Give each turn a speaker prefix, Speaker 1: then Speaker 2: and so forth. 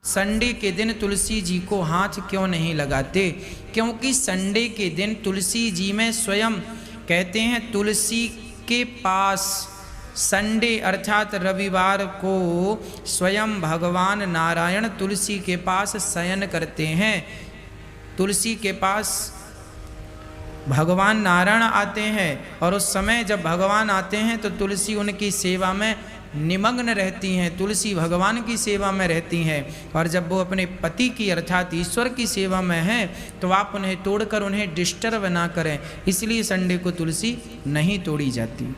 Speaker 1: Sunday के दिन तुलसी जी को हाथ क्यों नहीं लगाते? क्योंकि संडे के दिन तुलसी जी में स्वयं कहते हैं तुलसी के पास संडे अर्थात रविवार को स्वयं भगवान नारायण तुलसी के पास शयन करते हैं। तुलसी के पास भगवान नारायण आते हैं और उस समय जब भगवान आते हैं तो तुलसी उनकी सेवा में निमग्न रहती हैं, तुलसी भगवान की सेवा में रहती हैं। और जब वो अपने पति की अर्थात ईश्वर की सेवा में हैं तो आप उन्हें तोड़कर उन्हें डिस्टर्ब ना करें, इसलिए संडे को तुलसी नहीं तोड़ी जाती।